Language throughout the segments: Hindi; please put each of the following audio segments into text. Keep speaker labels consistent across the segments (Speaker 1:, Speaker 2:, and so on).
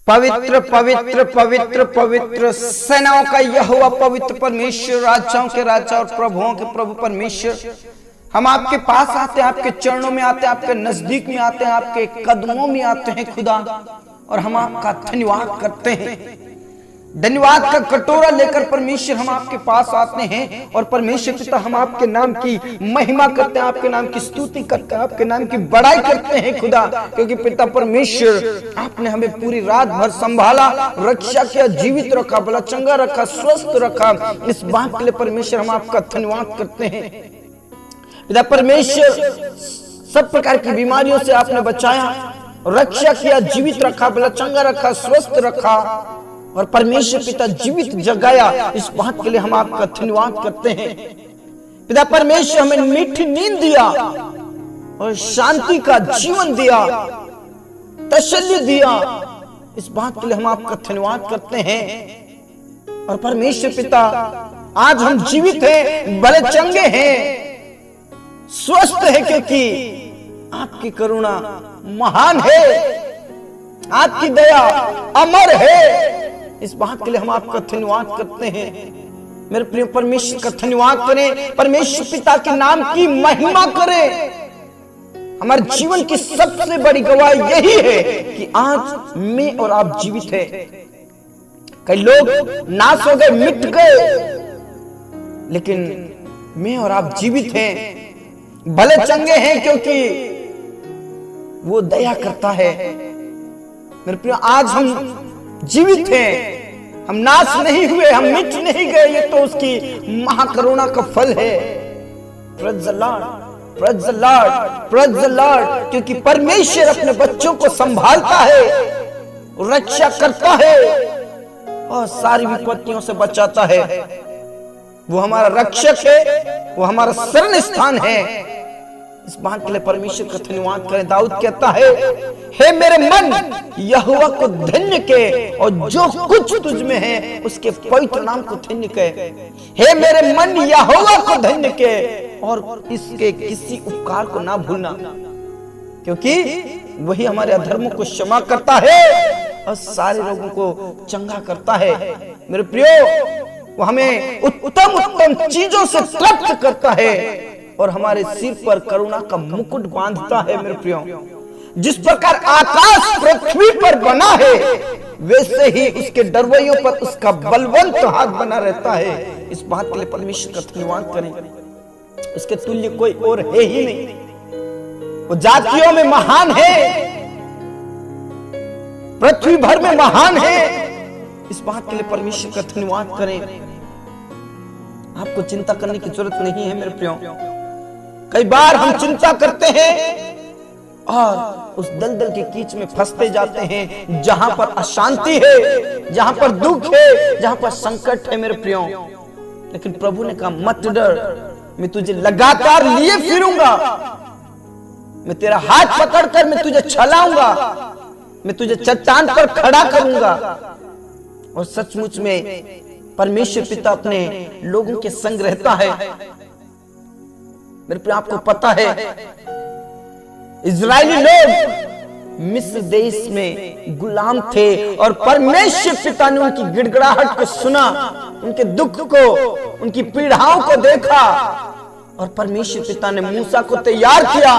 Speaker 1: पवित्र पवित्र पवित्र पवित्र सेनाओं का यहोवा पवित्र परमेश्वर, राजाओं के राजा और प्रभुओं के प्रभु परमेश्वर, हम आपके पास आते हैं, आपके चरणों में आते हैं, आपके नजदीक में आते हैं, आपके कदमों में आते हैं खुदा, और हम आपका धन्यवाद करते हैं। धन्यवाद का कटोरा लेकर परमेश्वर हम आपके पास आते हैं, और परमेश्वर पिता हम आपके नाम की महिमा करते हैं, आपके नाम की स्तुति करते हैं, आपके नाम की बड़ाई करते हैं खुदा, क्योंकि पिता परमेश्वर आपने हमें पूरी रात भर संभाला, रक्षा किया, जीवित रखा, भला चंगा रखा, स्वस्थ रखा। इस बात के लिए परमेश्वर हम आपका धन्यवाद करते हैं। पिता परमेश्वर सब प्रकार की बीमारियों से आपने बचाया, रक्षा किया, जीवित रखा, भला चंगा रखा, स्वस्थ रखा, और परमेश्वर पिता जीवित जगाया। इस बात के लिए हम आपका धन्यवाद करते हैं। पिता परमेश्वर हमें मीठी नींद दिया और शांति का जीवन दिया, तसल्ली दिया। इस बात के लिए हम आपका धन्यवाद करते हैं। और परमेश्वर पिता आज हम जीवित हैं, भले चंगे हैं, स्वस्थ है, क्योंकि आपकी करुणा महान है, आपकी दया अमर है। इस बात के लिए हम आपका धन्यवाद करते हैं। मेरे प्रिय परमेश्वर का धन्यवाद करें, परमेश्वर पिता के नाम की महिमा करें। हमारे जीवन की सबसे बड़ी गवाही यही है कि आज मैं और आप जीवित हैं। कई लोग नाश हो गए, मिट गए, लेकिन मैं और आप जीवित हैं, भले चंगे हैं, क्योंकि वो दया करता है। मेरे प्रिय आज हम जीवित हैं, हम नाश नहीं हुए, हम मिट नहीं गए, ये तो उसकी महाकरुणा का फल है। Praise the lord, praise the lord, praise the Lord, क्योंकि परमेश्वर अपने बच्चों को संभालता है, रक्षा करता है और सारी विपत्तियों से बचाता है। वो हमारा रक्षक है, वो हमारा शरण स्थान है। इस बात के लिए परमेश्वर का धन्यवाद करें। दाऊद कहता है, हे मेरे मन यहोवा को धन्य के, और जो कुछ तुझ में है उसके पवित्र नाम को धन्य के। हे मेरे मन यहोवा को धन्य के, और इसके किसी उपकार को ना भूलना, क्योंकि वही हमारे अधर्मों को क्षमा करता है और सारे लोगों को चंगा करता है। मेरे प्रियो, वो हमें उत्तम उत्तम चीजों से तृप्त करता है और हमारे सिर पर करुणा का मुकुट बांधता है। मेरे प्रियो, जिस प्रकार आकाश पृथ्वी पर बना है, वैसे ही उसके डरवैयों पर उसका बलवंत हाथ बना रहता है। इस बात के लिए परमेश्वर का धन्यवाद करें। उसके तुल्य कोई और है ही नहीं। वो जातियों में महान है, पृथ्वी भर में महान है। इस बात के लिए परमेश्वर का धन्यवाद करें। आपको चिंता करने की जरूरत नहीं है। मेरे प्रियो, कई बार हम चिंता करते हैं और उस दलदल के कीच में फंसते जाते हैं, जहां पर अशांति है, जहां पर दुख है, जहां पर संकट है। मेरे प्रियो, लेकिन प्रभु ने कहा, मत डर, मैं तुझे लगातार लिए फिरूंगा, मैं तेरा हाथ पकड़कर मैं तुझे चलाऊंगा, मैं तुझे चट्टान पर खड़ा करूंगा। और सचमुच में परमेश्वर पिता अपने लोगों के संग रहता है। मेरे प्रिय, आपको पता है, इजरायली लोग मिस्र देश में गुलाम थे, और परमेश्वर पिता ने उनकी गिड़गिड़ाहट को सुना, उनके दुख को, उनकी पीड़ाओं को देखा, और परमेश्वर पिता ने मूसा को तैयार किया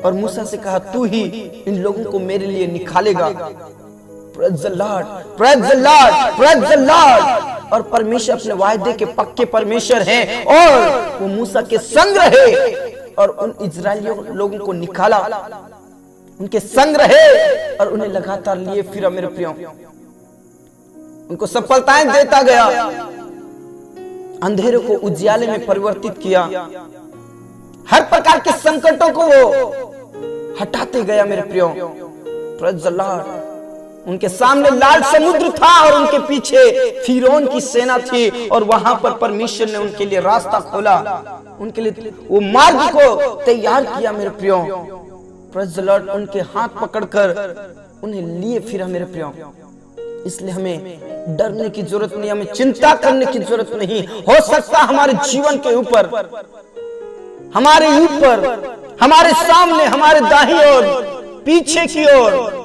Speaker 1: और मूसा से कहा, तू ही इन लोगों को मेरे लिए निकालेगा। Praise the lord, praise the lord, praise the Lord. और परमेश्वर अपने वायदे के पक्के परमेश्वर हैं, और वो मूसा के संग रहे और उन इजरायलियों लोगों को निकाला, उनके संग रहे और उन्हें लगातार लिए फिरा। मेरे प्रियो, उनको सफलताएं देता गया, अंधेरे को उजियाले में परिवर्तित किया, हर प्रकार के संकटों को वो हटाते गया। मेरे प्रियो, प्रेज़ द लॉर्ड। उनके सामने लाल समुद्र था और उनके पीछे फिरौन की सेना थी, और वहां पर परमेश्वर ने उनके लिए रास्ता खोला, उनके लिए वो मार्ग को तैयार किया। मेरे प्रियो, प्रेज़ द लॉर्ड। उनके हाथ पकड़कर उन्हें लिए फिरा। मेरे प्रियो, इसलिए हमें डरने की जरूरत नहीं, हमें चिंता करने की जरूरत नहीं। हो सकता हमारे जीवन के ऊपर, हमारे ऊपर, हमारे सामने, हमारे दाहिनी ओर, पीछे की ओर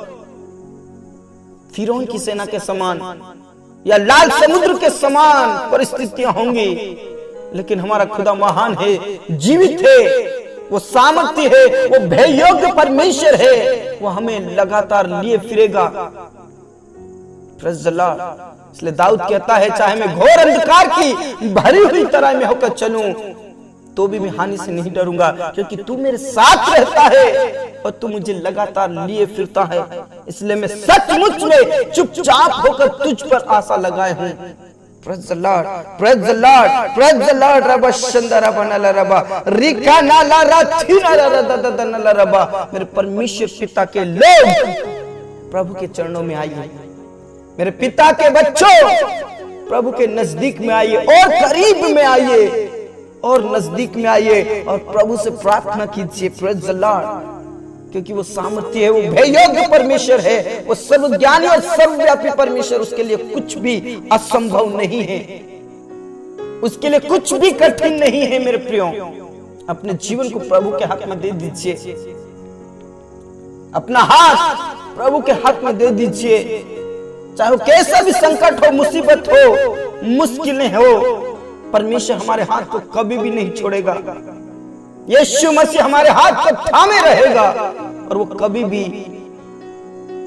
Speaker 1: फिरौन की सेना के समान या लाल समुद्र के समान परिस्थितियां होंगी, लेकिन हमारा खुदा महान है, जीवित है, वो सामर्थ्य है, वो भययोग्य परमेश्वर है, वो हमें लगातार लिए फिरेगा। Praise the Lord. इसलिए दाऊद कहता है, चाहे मैं घोर अंधकार की भरी हुई तरह में होकर चलूं तो भी मैं हानि से नहीं डरूंगा, क्योंकि तू मेरे साथ रहता है और तू मुझे लगातार लिए फिरता है। इसलिए मैं सचमुच में चुपचाप होकर तुझ पर आशा लगाए हूं। Praise the lord, praise the lord, praise the Lord. रबा शंदरा बनला रबा रिका नाला राथी नाला रबा। मेरे परमेश्वर पिता के लोग प्रभु के चरणों में आइए, मेरे पिता के बच्चों प्रभु के नजदीक में आइए और करीब में आइए और नजदीक में आइए और प्रभु से प्रार्थना कीजिए। Praise the Lord. क्योंकि वो सामर्थ्य है, वो भययोग्य परमेश्वर है, वो सर्वज्ञानी और सर्वव्यापी परमेश्वर। उसके लिए कुछ भी असंभव नहीं है, उसके लिए कुछ भी कठिन नहीं है। मेरे प्रियो, अपने जीवन को प्रभु के हाथ में दे दीजिए, अपना हाथ प्रभु के हाथ में दे दीजिए। चाहे वो कैसा भी संकट हो, मुसीबत हो, मुश्किलें हो, परमेश्वर हमारे हाथ को कभी भी नहीं छोड़ेगा। यीशु मसीह हमारे हाथ को थामे रहेगा और वो कभी भी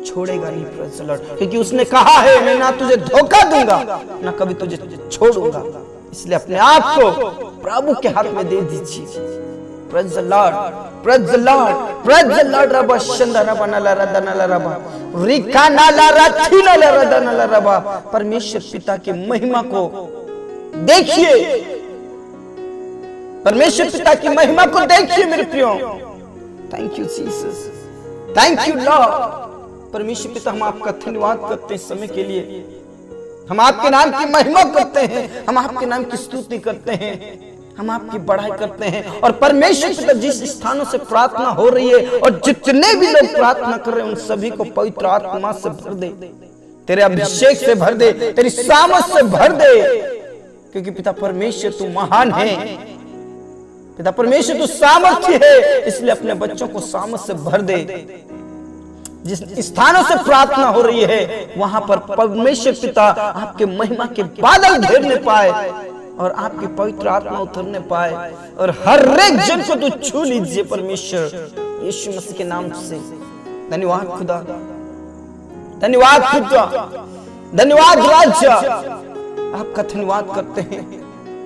Speaker 1: छोड़ेगा नहीं। Praise the Lord. क्योंकि उसने कहा है, मैं ना तुझे धोखा दूंगा ना कभी तुझे छोड़ूंगा। इसलिए अपने आप को प्रभु के हाथ में दे दीजिए। Praise the lord, praise the lord, praise the Lord. रबा शंदरा बनला रदनला रबा रिका नाला राथी नाला रदनला रबा। परमेश्वर पिता की महिमा को देखिए, परमेश्वर पिता की महिमा को देखिए मेरे प्रियो। Thank you Jesus, thank you Lord. परमेश्वर पिता, हम आपका धन्यवाद करते हैं इस समय के लिए। हम आपके नाम की महिमा करते हैं, हम आपके नाम की स्तुति करते हैं, हम आपकी बढ़ाई करते हैं। और परमेश्वर पिता, जिस स्थानों से प्रार्थना हो रही है और जितने भी लोग प्रार्थना कर रहे हैं, उन सभी को पवित्र आत्मा से भर दे, तेरे अभिषेक से भर दे, तेरी सामर्थ से भर दे। क्योंकि पिता परमेश्वर तू महान है, पिता परमेश्वर तू सामर्थ्य है। इसलिए अपने बच्चों को सामर्थ से भर दे। जिस स्थानों से प्रार्थना हो रही है वहां पर परमेश्वर पिता आपके महिमा के बादल घेरने पाए और आपकी पवित्र आत्मा उतरने पाए और हर एक जन को तू छू लीजिए परमेश्वर, यीशु मसीह के नाम से। धन्यवाद खुदा, धन्यवाद खुदा, धन्यवाद राजा। आपका धन्यवाद करते हैं।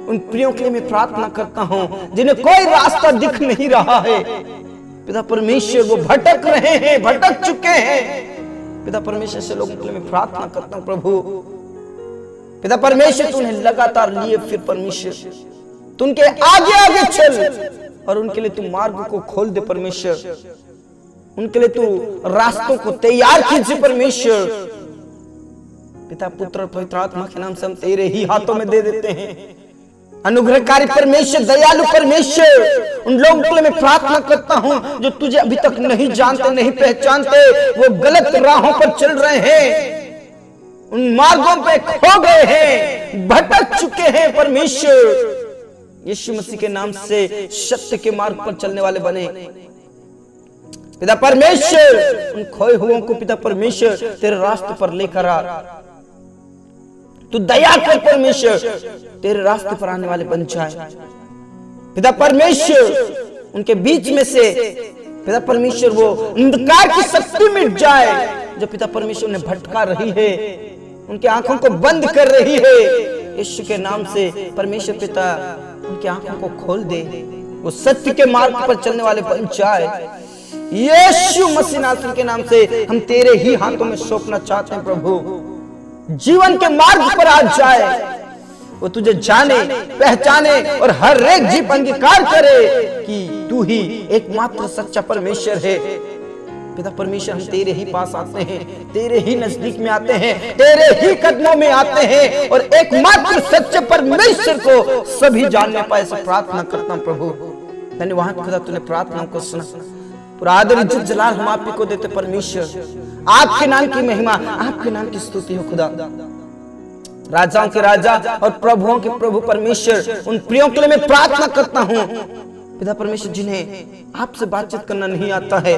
Speaker 1: उन प्रियों के लिए मैं प्रार्थना करता हूं जिन्हें कोई रास्ता दिख नहीं रहा है। पिता परमेश्वर, वो भटक रहे हैं, भटक चुके हैं। पिता परमेश्वर से लोगों के लिए मैं प्रार्थना करता हूं प्रभु। पिता परमेश्वर, तू उन्हें लगातार लिए फिर परमेश्वर, तू उनके आगे आगे चल और उनके लिए तू मार्ग को खोल दे परमेश्वर। उनके लिए तू रास्तों को तैयार कीजिए परमेश्वर। पिता पुत्र और पवित्र आत्मा के नाम से हम तेरे ही हाथों में दे देते हैं। अनुग्रहकारी परमेश्वर, दयालु परमेश्वर, उन लोगों के लिए मैं प्रार्थना करता हूं जो तुझे अभी तक नहीं जानते, नहीं पहचानते, वो गलत राहों पर चल रहे हैं, उन मार्गों पे खो गए हैं, भटक चुके हैं परमेश्वर। यीशु मसीह के नाम से सत्य के मार्ग पर चलने वाले बने। पिता परमेश्वर, उन खोए हुओं को पिता परमेश्वर तेरे रास्ते पर लेकर आ। तू दया कर परमेश्वर, तेरे रास्ते पर आने वाले बन जाए। पिता परमेश्वर, उनके बीच में से पिता परमेश्वर वो अंधकार की शक्ति मिट जाए जो पिता परमेश्वर ने भटका रही है, उनकी आंखों को बंद कर रही है। यीशु के नाम से परमेश्वर पिता उनकी आंखों को खोल दे, वो सत्य के मार्ग पर चलने वाले बन जाए। यीशु मसीह नासरी के नाम से हम तेरे ही हाथों में सौंपना चाहते हैं प्रभु। जीवन के मार्ग पर आ जाए, वो तुझे जाने, पहचाने और हर एक जीव अंगीकार करे कि तू ही एकमात्र सच्चा परमेश्वर है। पिता परमेश्वर, हम तेरे ही पास आते हैं, तेरे ही नजदीक में आते हैं, तेरे ही कदमों में आते हैं और एकमात्र सच्चे परमेश्वर को सभी जानने पाए से प्रार्थना करता हूं प्रभु। धन्यवाद खुदा, तूने प्रार्थना को सुना। पूरा आदर इज्जत जलाल हम आप ही को देते परमेश्वर। आपके नाम की महिमा, आपके नाम की स्तुति हो खुदा। राजाओं के राजा और प्रभुओं के प्रभु परमेश्वर, उन प्रियों के लिए मैं प्रार्थना करता हूं पिता परमेश्वर, जिन्हें आपसे बातचीत करना नहीं आता है,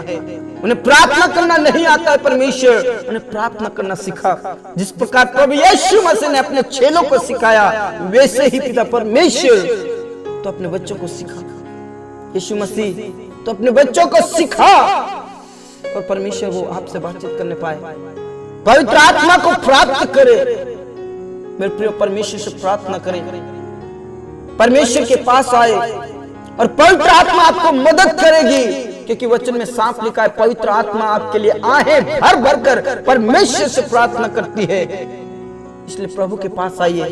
Speaker 1: उन्हें प्रार्थना करना नहीं आता है परमेश्वर, उन्हें प्रार्थना करना सिखा। जिस प्रकार प्रभु यीशु मसीह ने अपने चेलों को सिखाया, वैसे ही पिता परमेश्वर तो अपने बच्चों को सिखा। यीशु मसीह तो अपने बच्चों को सिखा और परमेश्वर वो आपसे बातचीत करने पाए, पवित्र आत्मा को प्राप्त करे। मेरे प्रिय, परमेश्वर से प्रार्थना करें, परमेश्वर के पास आए और पवित्र आत्मा आपको मदद करेगी, क्योंकि वचन में साफ लिखा है, पवित्र आत्मा आपके लिए आहें भर भर कर परमेश्वर से प्रार्थना करती है। इसलिए प्रभु के पास आइए,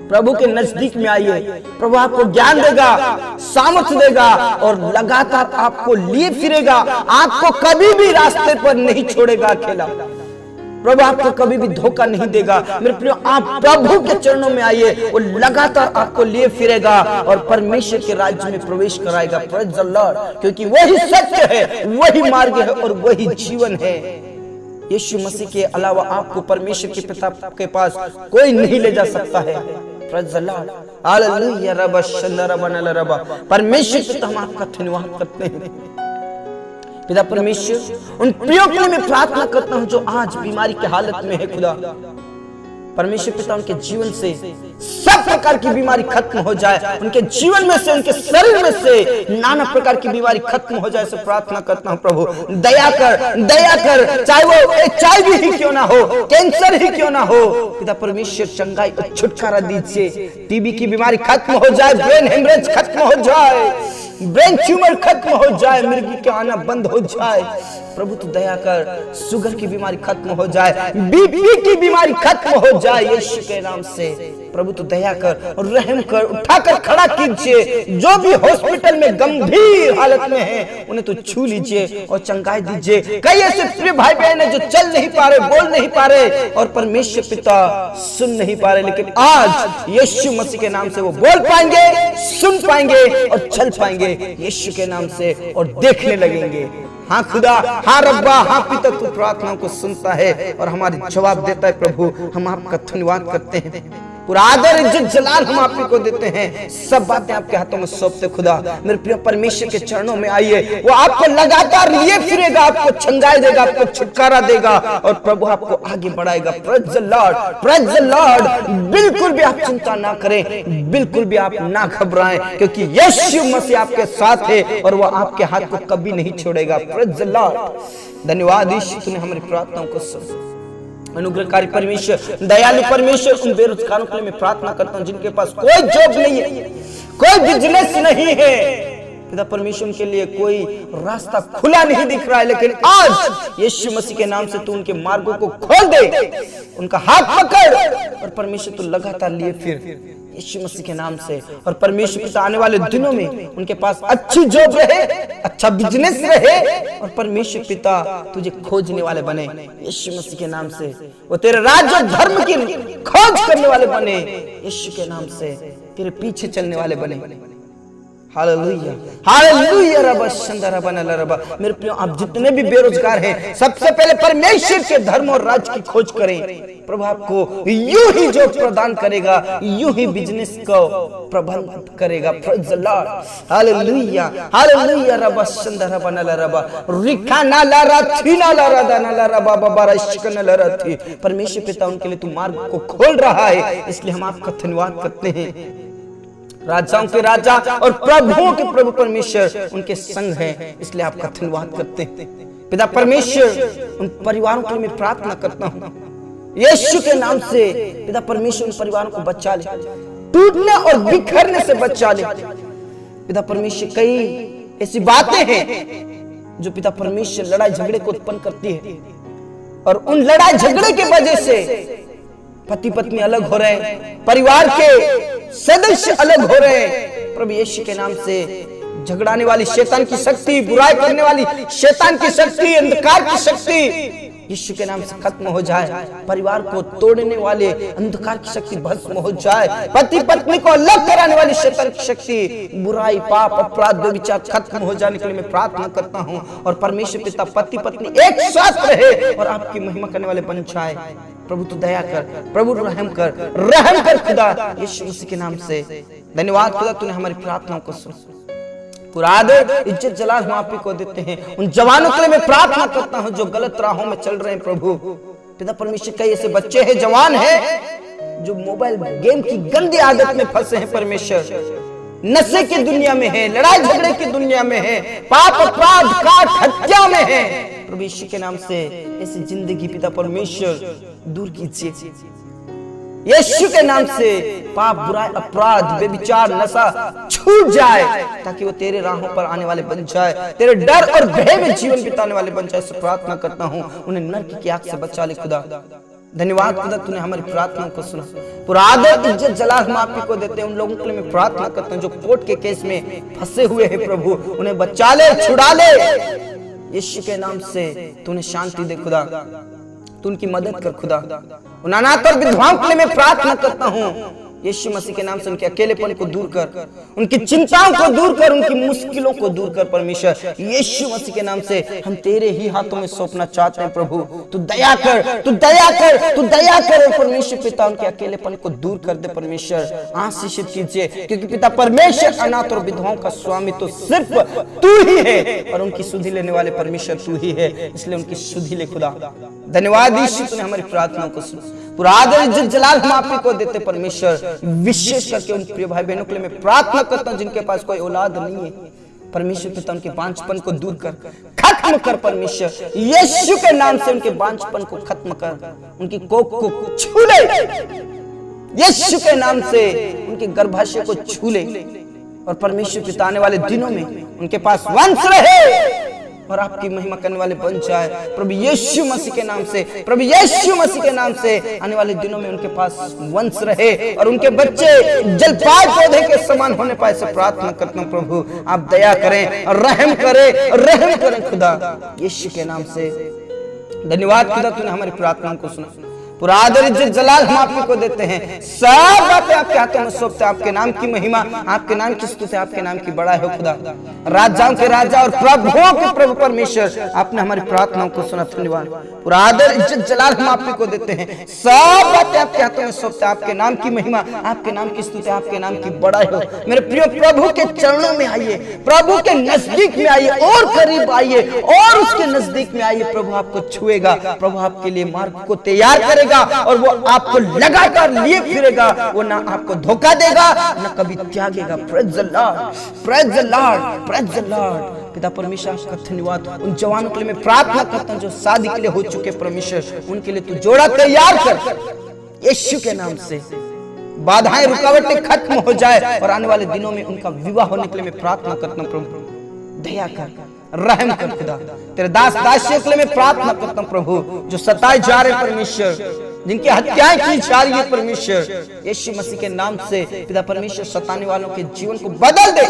Speaker 1: प्रभु के नजदीक में आइए। प्रभु आपको ज्ञान देगा, सामर्थ्य देगा और लगातार आपको लिए फिरेगा, आपको कभी भी रास्ते पर नहीं छोड़ेगा अकेला। प्रभु आपको कभी भी धोखा नहीं देगा। मेरे प्रियो, आप प्रभु के चरणों में आइए, वो लगातार आपको लिए फिरेगा और परमेश्वर के राज्य में प्रवेश कराएगा। प्रेज़ द लॉर्ड, क्योंकि वही सत्य है, वही मार्ग है और वही जीवन है। यीशु मसीह के अलावा आपको परमेश्वर के पिता के पास कोई नहीं ले जा सकता है। Praise the Lord, hallelujah. रब शंदर बनल रब, परमेश्वर पिता, हम आपका धन्यवाद करते हैं। पिता परमेश्वर, उन प्रियों के लिए मैं प्रार्थना करता हूं जो आज बीमारी की हालत में है। खुदा परमेश्वर पिता, उनके जीवन से सब प्रकार की बीमारी खत्म हो जाए, उनके जीवन में से, उनके शरीर में से नाना प्रकार की बीमारी खत्म हो जाए। से प्रार्थना करता हूं प्रभु, दया कर, दया कर। चाहे वो HIV ही क्यों ना हो, कैंसर ही क्यों ना हो, पिता परमेश्वर चंगाई और छुटकारा दीजिए। टीबी की बीमारी खत्म हो जाए, ब्रेन हेमरेज खत्म हो जाए, ब्रेन ट्यूमर खत्म हो जाए, मिर्गी का आना बंद हो जाए। प्रभु तू दया कर, शुगर की बीमारी खत्म हो जाए, बीपी की बीमारी खत्म हो जाए यीशु के नाम से। प्रभु तू दया कर और रहम कर, उठाकर खड़ा कीजिए। जो भी हॉस्पिटल में गंभीर हालत में है, उन्हें तू छू लीजिए और चंगाई दीजिए। कई ऐसे प्रिय भाई बहन है जो चल नहीं पा रहे, बोल नहीं पा रहे और परमेश्वर पिता सुन नहीं पा रहे, लेकिन आज यीशु मसीह के नाम से वो बोल पाएंगे, सुन पाएंगे और चल पाएंगे यीशु के नाम से और देखने लगेंगे। हाँ खुदा, हाँ रब्बा, हाँ पिता, तू प्रार्थनाओं को सुनता है और हमारे जवाब देता है। प्रभु हम आपका धन्यवाद करते हैं, पूरा आदर इज्जत जलाल हम आप को देते हैं। सब बातें आपके हाथों में सौंपते खुदा। मेरे प्रिय परमेश्वर के चरणों में आइए, वो आपको लगातार लिए फिरेगा, आपको छंगाई देगा, आपको छुटकारा देगा और प्रभु आपको आगे बढ़ाएगा। Praise the lord, praise the Lord. बिल्कुल भी आप चिंता ना करें, बिल्कुल भी आप ना घबराएं, क्योंकि यीशु मसीह आपके साथ है और वो आपके हाथ को कभी नहीं छोड़ेगा। Praise the Lord. धन्यवाद यीशु, तूने हमारी प्रार्थनाओं को सुना। अनुग्रहकारी परमेश्वर, दयालु परमेश्वर, उन बेरोजगारों के लिए मैं प्रार्थना करता हूं जिनके पास कोई जॉब नहीं है, कोई बिजनेस नहीं है। पिता परमेश्वर, उनके लिए कोई रास्ता खुला नहीं दिख रहा है, लेकिन आज यीशु मसीह के नाम से तू उनके मार्गों को खोल दे, उनका हाथ पकड़ और परमेश्वर तू लगातार लिए फिर यीशु मसीह के नाम से। और परमेश्वर पिता, आने वाले दिनों में उनके पास अच्छी जॉब रहे, अच्छा बिजनेस रहे और परमेश्वर पिता तुझे खोजने वाले बने यीशु मसीह के नाम से। वो तेरे राज्य और धर्म की खोज करने वाले बने यीशु के नाम से, तेरे पीछे चलने वाले बने। Hallelujah, hallelujah. रब शंदर बनल रब। मेरे प्रियो, आप जितने भी बेरोजगार हैं, सबसे पहले परमेश्वर के धर्म और राज्य की खोज करें। प्रभु आपको यूं ही जो प्रदान करेगा, यूं ही बिजनेस को प्रबंध करेगा। Praise the Lord, hallelujah, hallelujah. रब शंदर बनल रब, रिखाना लरथी ना लरदा ना लरब बाबा रश्कन लरथी। परमेश्वर पिता, उनके लिए तू मार्ग को खोल रहा है, इसलिए हम आपका धन्यवाद करते हैं। राजाओं के राजा और प्रभुओं के प्रभु परमेश्वर उनके संग हैं, इसलिए आपका धन्यवाद करते हैं। पिता परमेश्वर, उन परिवारों के लिए मैं प्रार्थना करता हूं यीशु के नाम से। पिता परमेश्वर, उन परिवारों को बचा ले, टूटने और बिखरने से बचा ले। पिता परमेश्वर, कई ऐसी बातें हैं जो पिता परमेश्वर लड़ाई झगड़े को उत्पन्न करती है और उन लड़ाई झगड़े के वजह से पति पत्नी अलग हो रहे हैं, परिवार के सदस्य अलग हो रहे हैं। प्रभु यीशु के नाम से झगड़ाने वाली शैतान की शक्ति, बुराई करने वाली शैतान की शक्ति, अंधकार की शक्ति यीशु के नाम से खत्म हो जाए। परिवार को तोड़ने वाले अंधकार की शक्ति भस्म हो जाए। पति पत्नी को अलग कराने वाली शैतान की शक्ति, बुराई, पाप, अपराध, व्यभिचार खत्म हो जाने के लिए मैं प्रार्थना करता हूं। और परमेश्वर पिता, पति पत्नी एक साथ रहे और आपकी महिमा करने वाले बन जाए। प्रभु तू दया कर, प्रभु रहम कर, रहम कर खुदा, यीशु मसीह के नाम से। धन्यवाद खुदा, तूने हमारी प्रार्थनाओं को सुना। पूरा आदर इज्जत जलाल हम आप ही को देते हैं। उन जवानों के लिए मैं प्रार्थना करता हूं जो गलत राहों में चल रहे हैं प्रभु। पिता परमेश्वर, कई ऐसे बच्चे हैं, जवान हैं जो मोबाइल गेम की गंदी आदत में फंसे हैं परमेश्वर, नशे की दुनिया में है, लड़ाई झगड़े की दुनिया में है, पाप अपराध काट हत्या में है। प्रभु यीशु के नाम से ऐसी जिंदगी पिता परमेश्वर दूर कीजिए। यीशु के नाम से पाप, बुराई, अपराध, बेविचार, नशा छूट जाए ताकि वो तेरे राहों पर आने वाले बन जाए, तेरे डर और भय में जीवन बिताने वाले बन जाए। इससे प्रार्थना करता हूँ, उन्हें नरक की आग से बचा ले खुदा। धन्यवाद खुदा, तूने हमारी प्रार्थना को सुना। पूरा आदर इज्जत जलाल हम आप ही को देते हैं। उन लोगों के लिए मैं प्रार्थना करता हूँ जो कोर्ट के केस में फंसे हुए हैं प्रभु, उन्हें बचा ले, छुड़ा ले यीशु के नाम से। तूने शांति दे खुदा, तू उनकी मदद कर खुदा। उन अनाथ और विधवाओं के लिए मैं प्रार्थना करता हूँ यीशु मसीह के नाम से। उनके अकेलेपन को दूर कर, उनकी चिंताओं को दूर कर, उनकी मुश्किलों को दूर कर परमेश्वर। यीशु मसीह के नाम से हम तेरे ही हाथों में सौंपना चाहते हैं प्रभु। तू दया कर, तू दया कर, तू दया कर परमेश्वर पिता। उनके अकेलेपन को दूर कर दे परमेश्वर, आशीषित कीजिए, क्योंकि पिता परमेश्वर अनाथ और विधवाओं का स्वामी तो सिर्फ तू ही है और उनकी सुधि लेने वाले परमेश्वर तू ही है, इसलिए उनकी सुधि ले खुदा। धन्यवाद यीशु, तूने हमारी प्रार्थना को सुना। पूरा आदर इज्जत जलाल हम आप ही को देते परमेश्वर। विशेष करके उन प्रिय भाई बहनों के लिए मैं प्रार्थना करता हूं जिनके पास कोई औलाद नहीं है परमेश्वर पिता, उनके बांझपन को दूर कर, खत्म कर परमेश्वर। यीशु के नाम से उनके बांझपन को खत्म कर, उनकी कोख को छू ले यीशु के नाम से, उनके गर्भाशय को छू ले। और परमेश्वर पिता आने वाले दिनों में उनके पास वंश रहे और आपकी महिमा करने वाले बन जाए प्रभु यीशु मसीह के नाम से। प्रभु यीशु मसीह के नाम से आने वाले दिनों में उनके पास वंश रहे और उनके बच्चे जलपाई पौधे के समान होने पाए। से प्रार्थना करता हूं प्रभु, आप दया करें और रहम करें खुदा यीशु के नाम से। धन्यवाद खुदा, तूने हमारी प्रार्थनाओं को सुना। पूरा आदर इज्जत जलाल हम आप को देते हैं। सब बातें आपके हाथों में सौंपते हैं। आपके नाम की महिमा, आपके नाम की स्तुति, आपके नाम की बड़ाई हो खुदा। राजाओं के राजा और प्रभुओं के प्रभु परमेश्वर, आपने हमारी प्रार्थनाओं को सुना। धन्यवाद। पूरा आदर इज्जत जलाल हम आप को देते हैं। सब बातें आपके हाथों में सौंपते हैं। आपके नाम की महिमा, आपके नाम की स्तुति, आपके नाम की बड़ाई हो। मेरे प्रिय प्रभु के चरणों में आइए, प्रभु के नजदीक में आइए और करीब आइए और उसके नजदीक में आइए। प्रभु आपको छुएगा, प्रभु आपके लिए मार्ग को तैयार करेगा और वो आपको लगातार लिए फिरेगा। वो ना आपको धोखा देगा, ना कभी त्यागेगा। Praise the lord, praise the lord, praise the lord. पिता परमेश्वर का धन्यवाद। उन जवानों के लिए मैं प्रार्थना करता हूं जो शादी के लिए हो चुके परमेश्वर, उनके लिए तू जोड़ा तैयार कर यीशु के नाम से। बाधाएं, रुकावटें खत्म हो जाए और आने वाले दिनों में उनका विवाह होने के लिए मैं प्रार्थना करता हूं प्रभु। दया कर, रहम कर खुदा। तेरे दास दासियों के लिए मैं प्रार्थना करता हूं प्रभु, जो सताए जा रहे परमेश्वर, जिनकी हत्याएं की जा रही है परमेश्वर, यीशु मसीह के नाम से पिता परमेश्वर सताने वालों के जीवन को बदल दे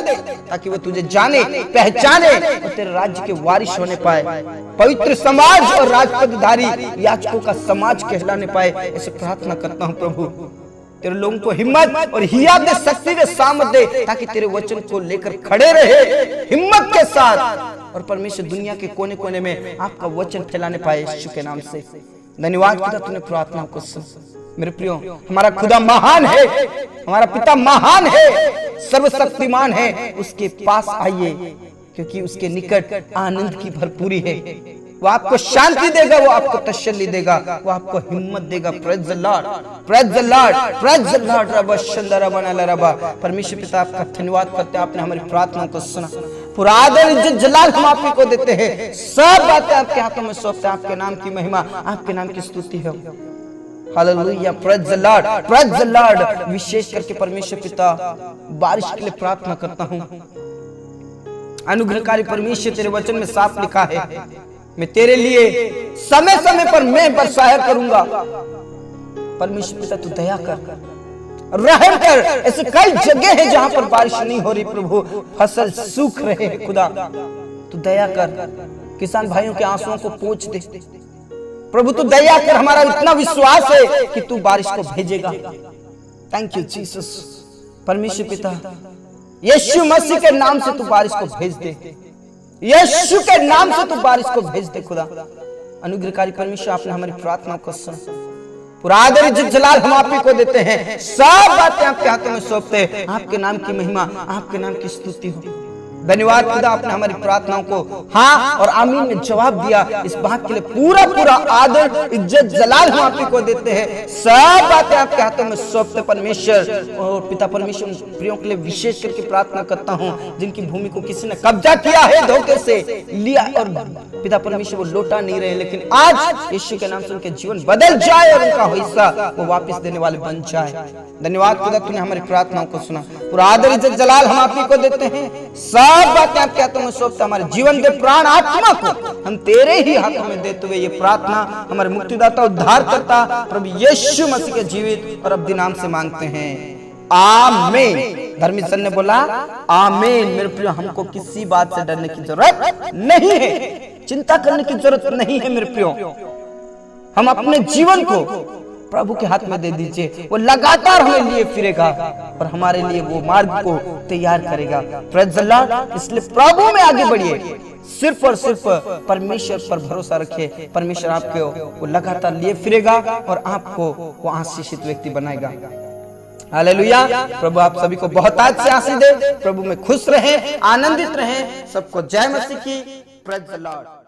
Speaker 1: ताकि वो तुझे जाने, पहचाने और तेरे राज्य के वारिस होने पाए। पवित्र समाज और राजपदधारी याजकों का समाज कहलाने पाए। ऐसे प्रार्थना करता हूं प्रभु। तेरे लोगों को हिम्मत और हिया दे, शक्ति दे, सामर्थ दे, ताकि तेरे वचन को लेकर खड़े रहे हिम्मत के साथ और परमेश्वर दुनिया के कोने कोने में आपका वचन फैलाने पाए यीशु के नाम से। धन्यवाद खुदा, तूने प्रार्थना को सुन। मेरे प्रियो, हमारा खुदा महान है, हमारा पिता महान है, सर्वशक्तिमान है। उसके पास आइए क्योंकि उसके निकट आनंद की भरपूरी है। वो आपको शांति देगा, वो आपको तसल्ली देगा, वो आपको हिम्मत देगा। Praise the lord, praise the lord, praise the Lord. रब शंदरा बना रबा। परमेश्वर पिता आपका धन्यवाद करते हैं, आपने हमारी प्रार्थना को सुना। पूरा आदर इज्जत जलाल हम आप ही को देते हैं। सब बातें आपके हाथों में सौंपते हैं। आपके नाम की महिमा, आपके नाम की स्तुति हो। Hallelujah, praise the lord, praise the lord. विशेष करके परमेश्वर पिता बारिश के लिए प्रार्थना करता हूँ। अनुग्रहकारी परमेश्वर, तेरे वचन में साफ लिखा है, मैं तेरे लिए समय समय पर मैं बरसाया करूंगा। परमेश्वर पिता तू दया कर, रहम कर। ऐसे कई जगह है जहां पर बारिश नहीं हो रही प्रभु, फसल सूख रहे हैं खुदा, तू दया कर। किसान भाइयों के आंसुओं को पोंछ दे प्रभु, तू दया कर। हमारा इतना विश्वास है कि तू बारिश को भेजेगा। Thank you Jesus. परमेश्वर पिता यीशु मसीह के नाम से तू बारिश को भेज दे, यीशु के नाम से तू बारिश को भेज दे खुदा। अनुग्रहकारी परमेश्वर, आपने हमारी प्रार्थना को सुना। पूरा आदर इज्जत जलाल हम आप ही को देते हैं। सब बातें आपके हाथों में सौंपते हैं। आपके नाम की महिमा, आपके नाम की स्तुति हो। धन्यवाद खुदा, आपने हमारी प्रार्थनाओं को हाँ और आमीन में जवाब दिया। इस बात के लिए पूरा पूरा आदर, इज्जत, जलाल हम आप ही को देते हैं। सब बातें आपके हाथों में सौंपते परमेश्वर। और पिता परमेश्वर, उन प्रियों के लिए विशेष करके प्रार्थना करता हूँ जिनकी भूमि को किसी ने कब्जा किया है, धोखे से लिया, और पिता परमेश्वर वो लौटा नहीं रहे, लेकिन आज यीशु के नाम से उनके जीवन बदल जाए और उनका हिस्सा वो वापस देने वाले बन जाए। धन्यवाद खुदा, तूने हमारी प्रार्थनाओं को सुना। पूरा आदर, इज्जत, जलाल हम आप ही को देते हैं। सब बातें आपके हाथों में सौंपते, हमारे जीवन दे, प्राण, आत्मा को हम तेरे ही हाथों में देते हुए ये प्रार्थना हमारे मुक्तिदाता, उद्धार करता प्रभु यीशु मसीह के जीवित और अब्दी नाम से मांगते हैं, आमीन। धर्मी सन ने बोला आमीन। मेरे प्रिय, हमको किसी बात से डरने की जरूरत नहीं है, चिंता करने की जरूरत नहीं है। मेरे प्रियो, हम अपने जीवन को प्रभु के हाथ में दे दीजिए, वो लगातार हमें लिए फिरेगा और हमारे लिए वो मार्ग को तैयार करेगा। Praise the Lord. इसलिए प्रभु में आगे बढ़िए, सिर्फ और सिर्फ परमेश्वर पर भरोसा रखिए। परमेश्वर आपको वो लगातार लिए फिरेगा और आपको वो आशीषित व्यक्ति बनाएगा। हालेलुया। प्रभु आप सभी को बहुत आज से आशीष दे। प्रभु में खुश रहें, आनंदित रहें। सबको जय मसीह की। Praise the Lord.